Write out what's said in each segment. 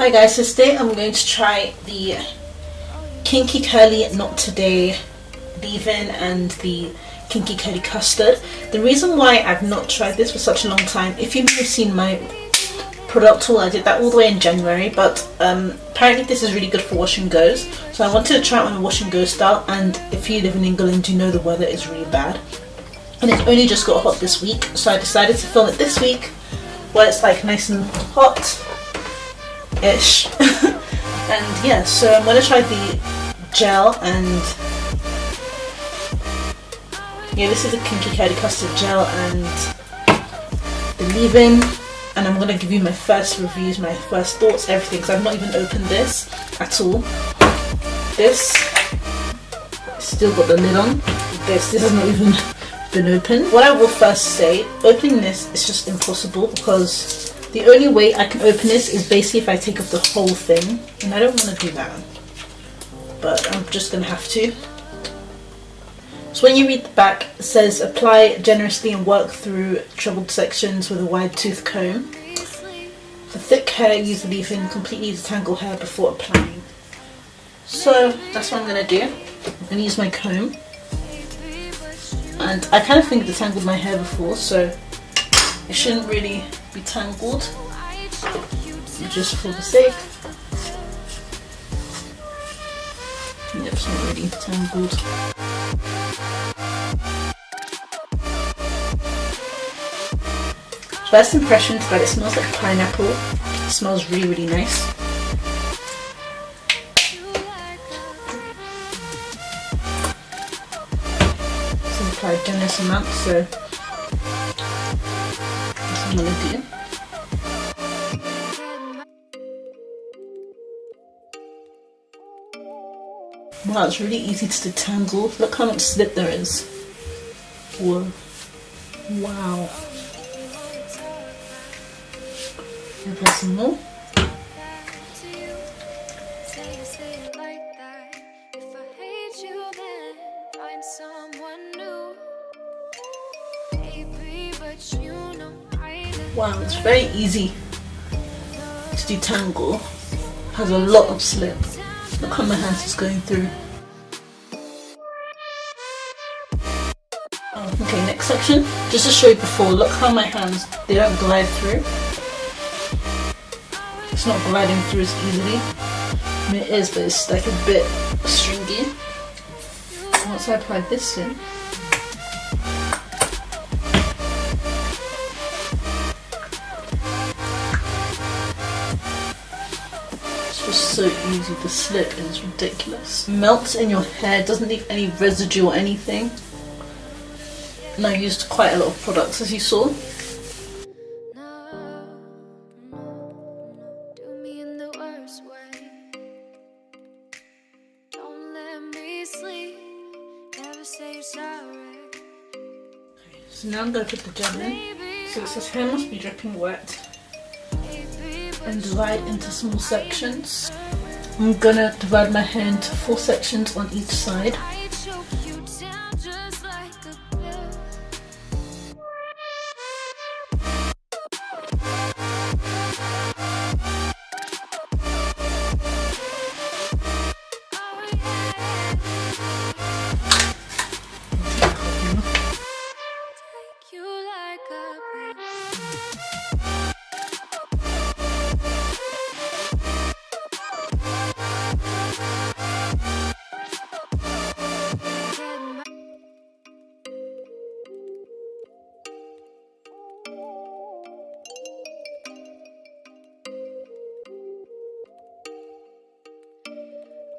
Hi guys, so today I'm going to try the Kinky Curly Not Today leave-in and the Kinky Curly Custard. The reason why I've not tried this for such a long time, if you've seen my product haul, I did that all the way in January, but apparently this is really good for wash and goes, so I wanted to try it on a wash and go style. And if you live in England, you know the weather is really bad and it's only just got hot this week, so I decided to film it this week where it's like nice and hot ish. And yeah, so I'm going to try the gel, and yeah, this is a Kinky Curly Custard gel and the leave-in, and I'm going to give you my first reviews, my first thoughts, everything, because I've not even opened this at all. This still got the lid on. This has not even been opened. What I will first say, opening this is just impossible, because the only way I can open this is basically if I take off the whole thing, and I don't want to do that, but I'm just going to have to. So when you read the back, it says apply generously and work through troubled sections with a wide tooth comb. For thick hair, use the leave-in, completely detangle hair before applying. So that's what I'm going to do. I'm going to use my comb, and I kind of think I detangled my hair before, so it shouldn't really be tangled, just for the sake. Yep, it's not really tangled. First impression is that it smells like pineapple. It smells really, really nice. So I applied a generous amount, so that's what I'm going to do. Wow, it's really easy to detangle. Look how much slip there is. Whoa. Wow. Apply some more. Wow, it's very easy to detangle. Has a lot of slip. Look how my hands is going through. Oh, okay, next section. Just to show you before, look how my hands, they don't glide through. It's not gliding through as easily. I mean, it is, but it's like a bit stringy. Once I apply this in, it's just so easy. The slip is ridiculous. Melts in your hair, doesn't leave any residue or anything. And I used quite a lot of products, as you saw. So now I'm going to put the gel in. So it says hair must be dripping wet and divide into small sections. I'm going to divide my hair into 4 sections on each side.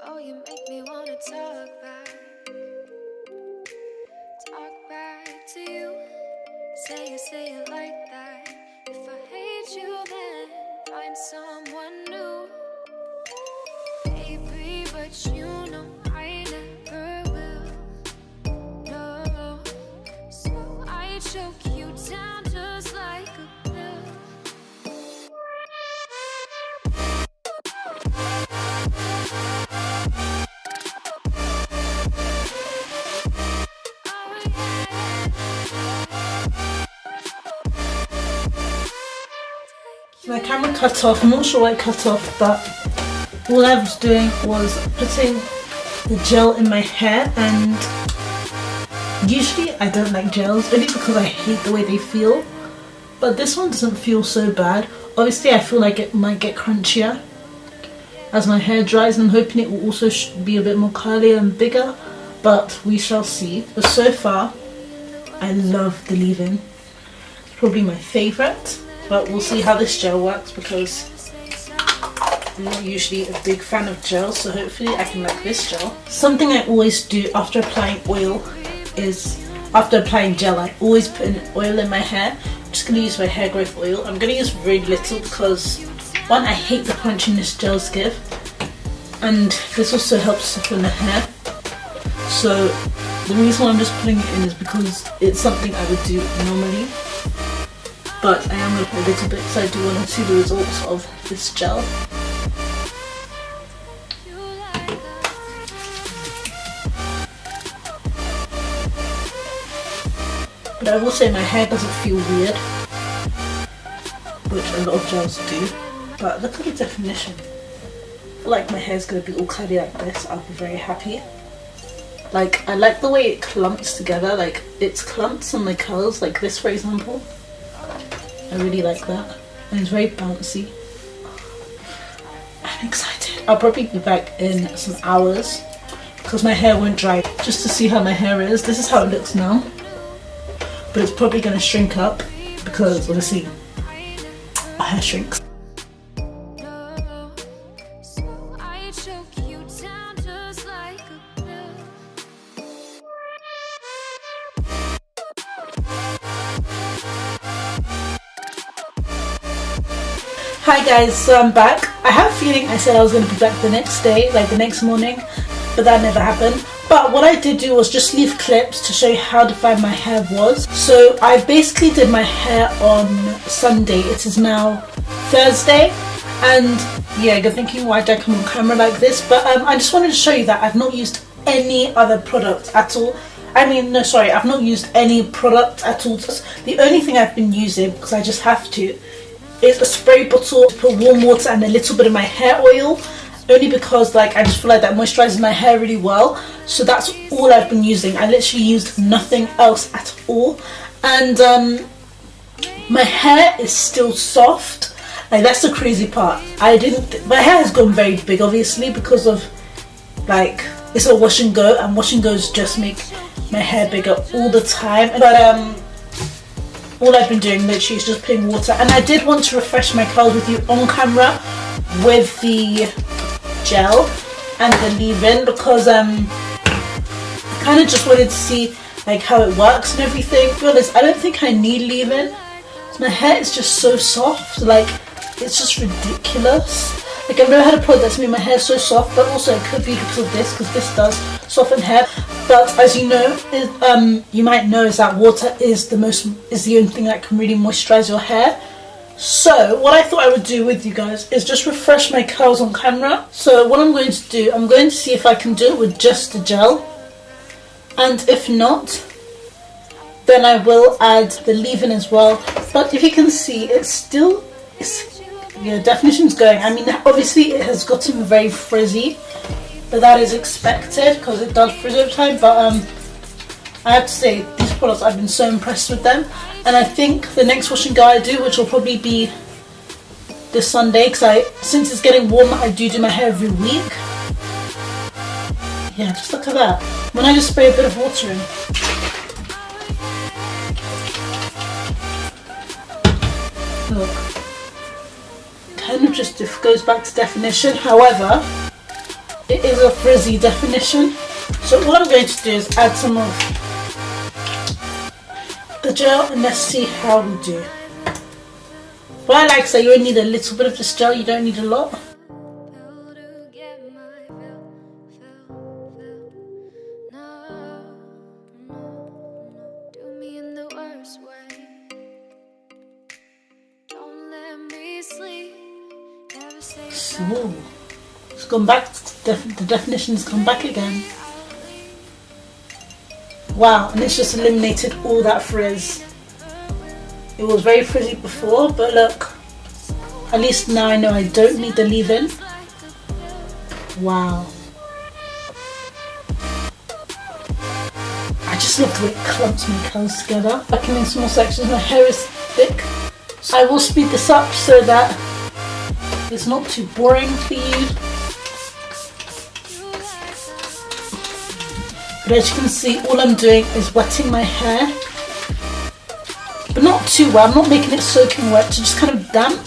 Oh, you make me wanna talk back to you. Say it like that. If I hate you, then find someone new. Baby, but you know I never will. No, so I choke you down just like a pill. My camera cut off. I'm not sure why it cut off, but all I was doing was putting the gel in my hair, and usually I don't like gels only because I hate the way they feel, but this one doesn't feel so bad. Obviously I feel like it might get crunchier as my hair dries, and I'm hoping it will also be a bit more curlier and bigger, but we shall see. But so far I love the leave-in. It's probably my favourite, but we'll see how this gel works because I'm not usually a big fan of gels, so hopefully I can like this gel. Something I always do after applying oil is, after applying gel, I always put an oil in my hair. I'm just going to use my hair growth oil. I'm going to use really little because, one, I hate the crunchiness gels give, and this also helps soften the hair. So the reason why I'm just putting it in is because it's something I would do normally, but I am going to put a little bit because I do want to see the results of this gel. But I will say my hair doesn't feel weird, which a lot of gels do. But look at the definition. I feel like my hair's going to be all curly like this. I'll be very happy. Like, I like the way it clumps together. Like, it's clumps on the curls, like this for example. I really like that. And it's very bouncy. I'm excited. I'll probably be back in some hours because my hair won't dry, just to see how my hair is. This is how it looks now. But it's probably going to shrink up because obviously my hair shrinks. Hi guys, so I'm back. I have a feeling I said I was going to be back the next day, like the next morning, but that never happened. But what I did do was just leave clips to show you how defined my hair was. So I basically did my hair on Sunday. It is now Thursday, and yeah, you're thinking why did I come on camera like this? But I just wanted to show you that I've not used any other product at all. I mean, no, sorry, I've not used any product at all. The only thing I've been using, because I just have to, is a spray bottle to put warm water and a little bit of my hair oil. Only because like I just feel like that moisturizes my hair really well. So that's all I've been using. I literally used nothing else at all. And my hair is still soft. Like that's the crazy part. My hair has gone very big obviously because of like it's a wash and go, and wash and goes just make my hair bigger all the time. But all I've been doing literally is just putting water, and I did want to refresh my curls with you on camera with the gel and the leave-in because I kind of just wanted to see like how it works and everything. To be honest, I don't think I need leave-in. My hair is just so soft, like it's just ridiculous. Like I've never had a product that's made my hair so soft, but also it could be because of this, because this does soften hair. But as you know, you might know is that water is the only thing that can really moisturize your hair. So what I thought I would do with you guys is just refresh my curls on camera. So what I'm going to do, I'm going to see if I can do it with just the gel, and if not, then I will add the leave-in as well. But if you can see, yeah, definition's going. I mean, obviously it has gotten very frizzy, but that is expected because it does frizz over time. But I have to say, these products, I've been so impressed with them. And I think the next wash and go I do, which will probably be this Sunday, because since it's getting warmer, I do my hair every week. Yeah, just look at that. When I just spray a bit of water in. Look. Kind of just goes back to definition. However, it is a frizzy definition. So what I'm going to do is add some of the gel and let's see how we do. What I like is that you only need a little bit of this gel, you don't need a lot. So it's gone back, the definition's come back again. Wow, and it's just eliminated all that frizz. It was very frizzy before, but look, At least now I know I don't need the leave-in. Wow. I just love the way it clumps my curls together. Working in small sections, my hair is thick. So I will speed this up so that it's not too boring for you. But as you can see, all I'm doing is wetting my hair. But not too well, I'm not making it soaking wet, just kind of damp.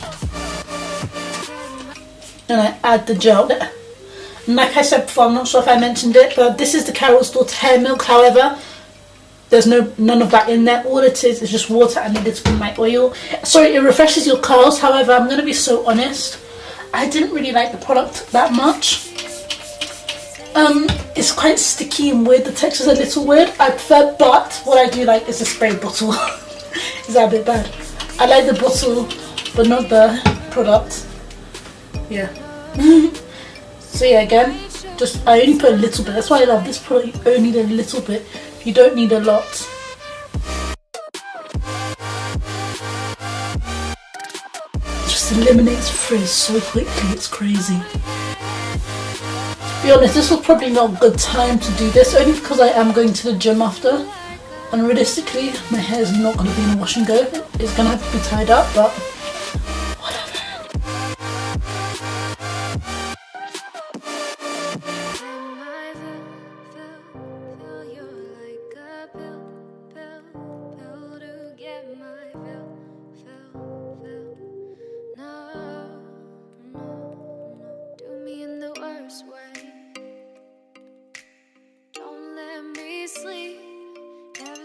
And I add the gel. And like I said before, I'm not sure if I mentioned it, but this is the Carol's Daughter hair milk. However, there's none of that in there. All it is just water and a little bit of my oil. Sorry, it refreshes your curls. However, I'm going to be so honest, I didn't really like the product that much. It's quite sticky and weird. The texture's a little weird. I prefer, but what I do like is the spray bottle. Is that a bit bad? I like the bottle, but not the product. Yeah. So yeah, again, just I only put a little bit. That's why I love this product. You only need a little bit. You don't need a lot. It just eliminates frizz so quickly. It's crazy. To be honest, this was probably not a good time to do this, only because I am going to the gym after. And realistically, my hair is not going to be in a wash and go. It's going to have to be tied up, but whatever.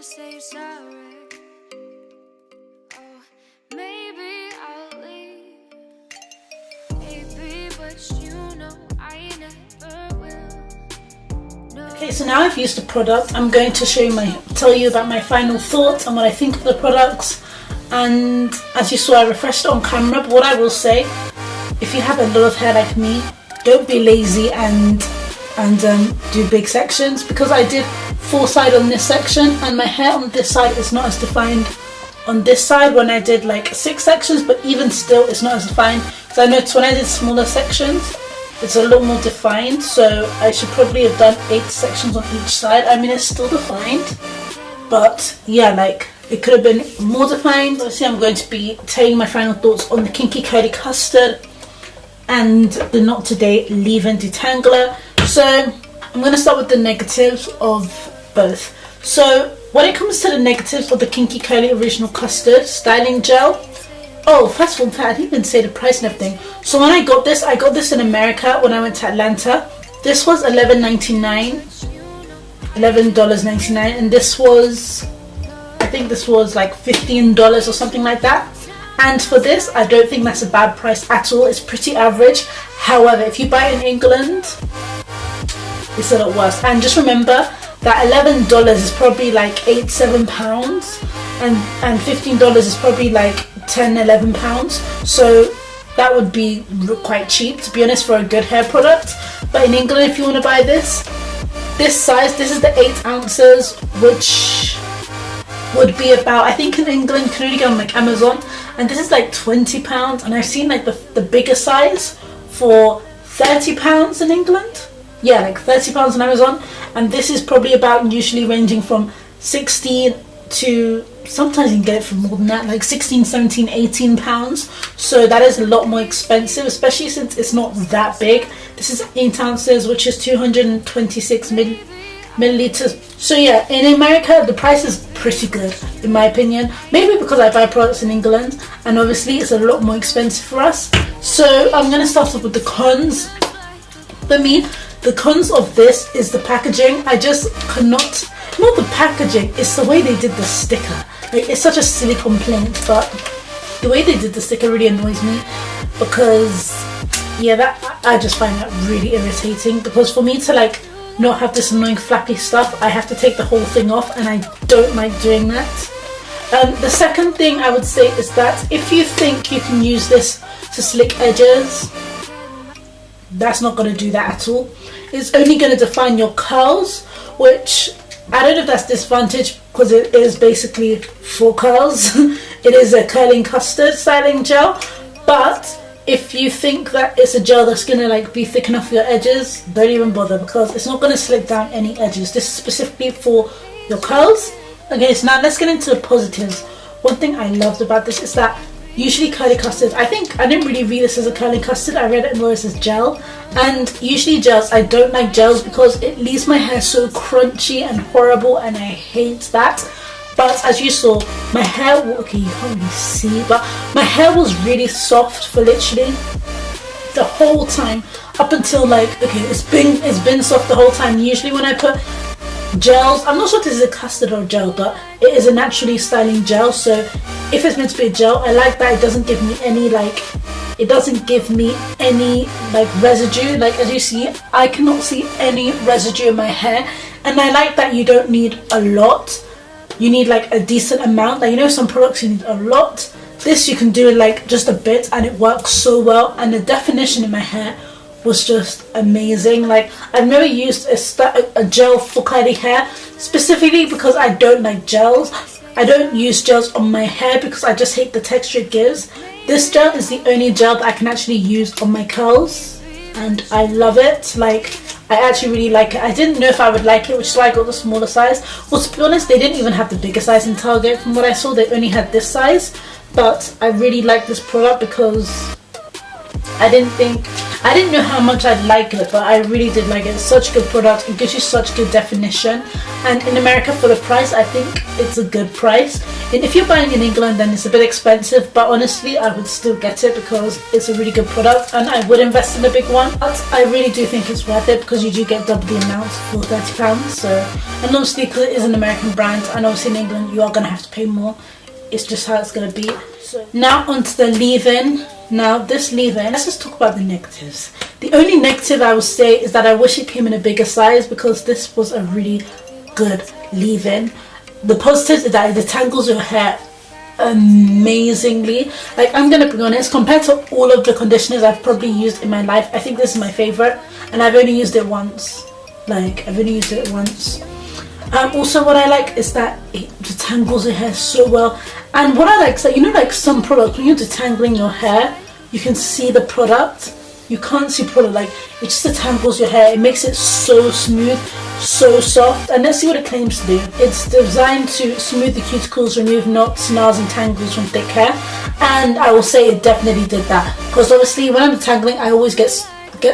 Say you're sorry. Oh, maybe I'll leave. Maybe, but you know I never will. No. Okay, so now I've used the product, I'm going to tell you about my final thoughts and what I think of the products. And as you saw, I refreshed it on camera. But what I will say, if you have a lot of hair like me, don't be lazy and do big sections, because I did full side on this section and my hair on this side is not as defined on this side when I did like 6 sections, but even still it's not as defined. So I noticed when I did smaller sections it's a lot more defined, so I should probably have done 8 sections on each side. I mean, it's still defined, but yeah, like it could have been more defined. Obviously I'm going to be telling my final thoughts on the Kinky Curly Custard and the Not Today Leave-In Detangler. So I'm going to start with the negatives of both. So when it comes to the negatives of the Kinky Curly Original Custard Styling Gel, oh, first of all, I didn't even say the price and everything. So when I got this in America when I went to Atlanta. This was $11.99, and this was, I think this was like $15 or something like that. And for this, I don't think that's a bad price at all. It's pretty average. However, if you buy it in England, it's a lot worse. And just remember that $11 is probably like £8-7, and $15 is probably like £10-11. So that would be quite cheap, to be honest, for a good hair product. But in England, if you want to buy this size, this is the 8 ounces, which would be about, I think in England you can only get on like Amazon, and this is like £20, and I've seen like the bigger size for £30 in England. Yeah, like £30 on Amazon, and this is probably about usually ranging from 16 to, sometimes you can get it for more than that, like 16, 17, 18 pounds. So that is a lot more expensive, especially since it's not that big. This is 8 ounces, which is 226 milliliters. So yeah, in America the price is pretty good in my opinion, maybe because I buy products in England and obviously it's a lot more expensive for us. So I'm going to start off with the cons. For me, the cons of this is the packaging. I just cannot, not the packaging, it's the way they did the sticker. Like, it's such a silly complaint, but the way they did the sticker really annoys me, because yeah, that I just find that really irritating, because for me to like not have this annoying flappy stuff, I have to take the whole thing off, and I don't like doing that. The second thing I would say is that if you think you can use this to slick edges, that's not going to do that at all. It's only going to define your curls, which I don't know if that's disadvantage, because it is basically for curls. It is a curling custard styling gel, but if you think that it's a gel that's gonna like be thick enough for your edges, don't even bother, because it's not gonna slick down any edges. This is specifically for your curls. Okay, so now let's get into the positives. One thing I loved about this is that usually curly custards, I think I didn't really read this as a curly custard, I read it more as gel. And usually gels, I don't like gels because it leaves my hair so crunchy and horrible, and I hate that. But as you saw, my hair, okay, you can't really see, but my hair was really soft for literally the whole time, up until like, okay, it's been soft the whole time. Usually when I put gels, I'm not sure if this is a custard or a gel, but it is a naturally styling gel, so if it's meant to be a gel, I like that it doesn't give me any like, it doesn't give me any like residue. Like as you see, I cannot see any residue in my hair, and I like that you don't need a lot. You need like a decent amount. Like, you know, some products you need a lot. This you can do in like just a bit, and it works so well. And the definition in my hair was just amazing. Like, I've never used a gel for curly hair, specifically because I don't like gels. I don't use gels on my hair because I just hate the texture it gives. This gel is the only gel that I can actually use on my curls, and I love it. Like, I actually really like it. I didn't know if I would like it, which is why I got the smaller size. Well, to be honest, they didn't even have the bigger size in Target. From what I saw, they only had this size. But I really like this product because I didn't know how much I'd like it, but I really did like it. It's such a good product. It gives you such good definition, and in America, for the price, I think it's a good price. And if you're buying in England, then it's a bit expensive, but honestly, I would still get it because it's a really good product, and I would invest in a big one. But I really do think it's worth it because you do get double the amount for £30. So, and obviously, because it is an American brand, and obviously in England, you are going to have to pay more. It's just how it's going to be. So now onto the leave-in. Now this leave-in, let's just talk about the negatives. The only negative I would say is that I wish it came in a bigger size, because this was a really good leave-in. The positives is that it detangles your hair amazingly. Like, I'm gonna be honest, compared to all of the conditioners I've probably used in my life, I think this is my favorite, and I've only used it once. Also, what I like is that it detangles your hair so well. And what I like is that, you know, like some products, when you're detangling your hair, you can see the product. You can't see product, like it just detangles your hair. It makes it so smooth, so soft. And let's see what it claims to do. It's designed to smooth the cuticles, remove knots, snarls and tangles from thick hair. And I will say it definitely did that, because obviously when I'm detangling, I always get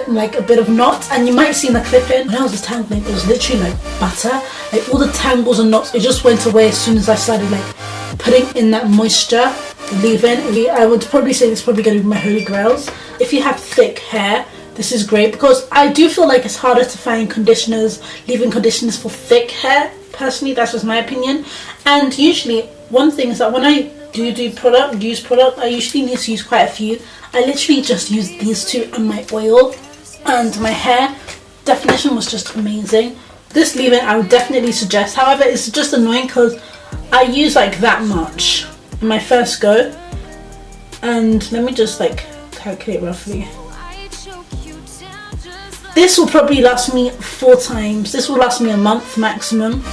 like a bit of knots, and you might see in the clip-in, when I was detangling, it was literally like butter. Like all the tangles and knots, it just went away as soon as I started like putting in that moisture leave-in. I would probably say this is probably going to be my holy grails. If you have thick hair, this is great, because I do feel like it's harder to find conditioners, leave-in conditioners for thick hair. Personally, that's just my opinion. And usually one thing is that when I use product, I usually need to use quite a few. I literally just used these two and my oil, and my hair definition was just amazing. This leave-in I would definitely suggest. However, it's just annoying because I use like that much in my first go, and let me just like calculate roughly. This will probably last me 4 times. This will last me a month maximum.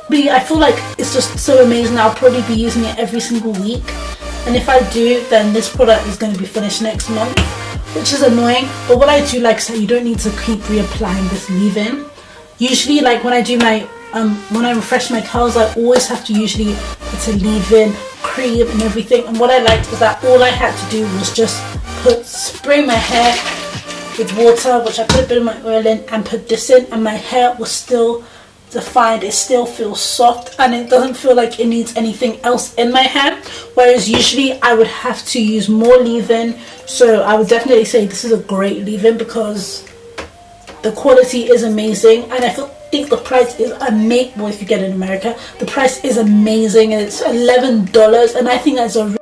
But I feel like it's just so amazing. I'll probably be using it every single week, and if I do, then this product is going to be finished next month, which is annoying. But what I do like is that you don't need to keep reapplying this leave-in. Usually, like when I do my when I refresh my curls, I always have to usually put a leave-in cream and everything. And what I liked was that all I had to do was just spray my hair with water, which I put a bit of my oil in, and put this in, and my hair was still defined. It still feels soft, and it doesn't feel like it needs anything else in my hair, whereas usually I would have to use more leave-in. So I would definitely say this is a great leave-in because the quality is amazing, and I think the price is amazing. Well, if you get it in America, the price is amazing, and it's $11, and I think that's a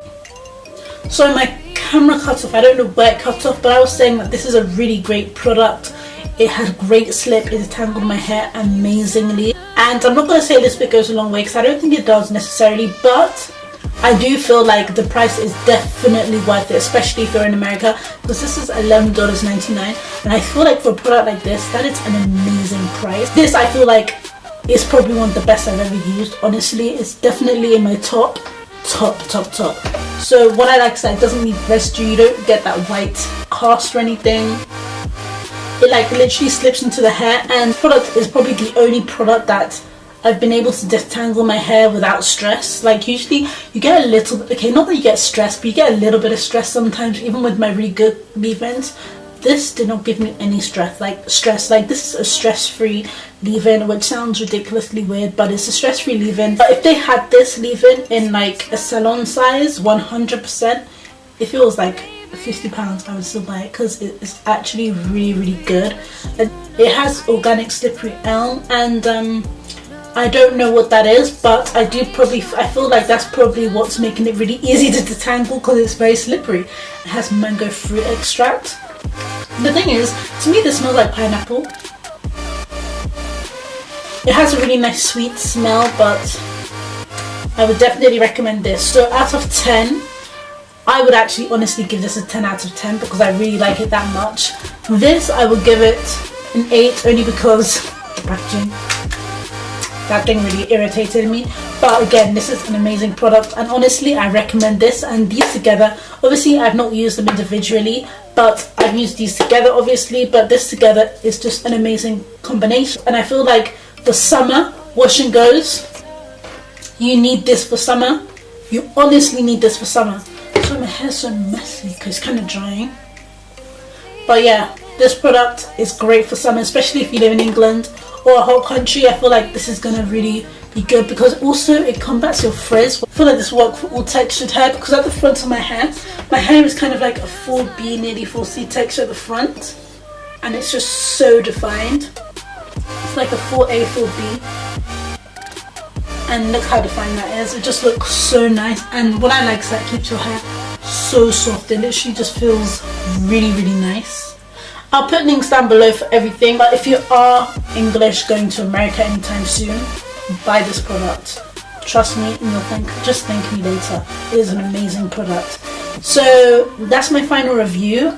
so my camera cut off. I don't know where it cut off, but I was saying that this is a really great product. It had great slip, it detangled my hair amazingly, and I'm not going to say this bit goes a long way because I don't think it does necessarily, but I do feel like the price is definitely worth it, especially if you're in America, because this is $11.99, and I feel like for a product like this, that is an amazing price. This I feel like is probably one of the best I've ever used. Honestly, it's definitely in my top top. So what I like is that it doesn't need residue. You don't get that white cast or anything. It like literally slips into the hair, and this product is probably the only product that I've been able to detangle my hair without stress. Like usually you get a little bit, okay, not that you get stress, but you get a little bit of stress sometimes, even with my really good leave-ins. This did not give me any stress. Like this is a stress-free leave-in, which sounds ridiculously weird, but it's a stress-free leave-in. But if they had this leave-in in like a salon size, 100%, if it was like £50, I would still buy it, because it is actually really good. And it has organic slippery elm, and I don't know what that is, but I feel like that's probably what's making it really easy to detangle, because it's very slippery. It has mango fruit extract. The thing is, to me this smells like pineapple. It has a really nice sweet smell, but I would definitely recommend this. So out of 10, I would actually honestly give this a 10 out of 10, because I really like it that much. This I would give it an 8, only because the packaging, that thing really irritated me. But again, this is an amazing product, and honestly I recommend this and these together. Obviously I've not used them individually, but I've used these together obviously, but this together is just an amazing combination. And I feel like the summer wash and goes, you need this for summer. You honestly need this for summer. So my hair's so messy because it's kind of drying. But yeah, this product is great for summer, especially if you live in England or a hot country. I feel like this is gonna really be good, because also it combats your frizz. I feel like this works for all textured hair, because at the front of my hair is kind of like a 4B, nearly 4C texture at the front, and it's just so defined. It's like a 4A, 4B, and look how defined that is. It just looks so nice, and what I like is that it keeps your hair so soft. It literally just feels really nice. I'll put links down below for everything, but if you are English going to America anytime soon, buy this product. Trust me, and you'll just thank me later. It is an amazing product. So that's my final review.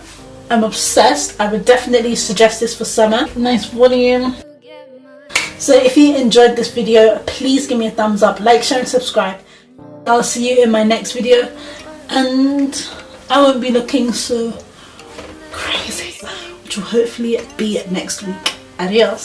I'm obsessed. I would definitely suggest this for summer. Nice volume. So if you enjoyed this video, please give me a thumbs up, like, share and subscribe. I'll see you in my next video, and I won't be looking so crazy, which will hopefully be next week. Adios.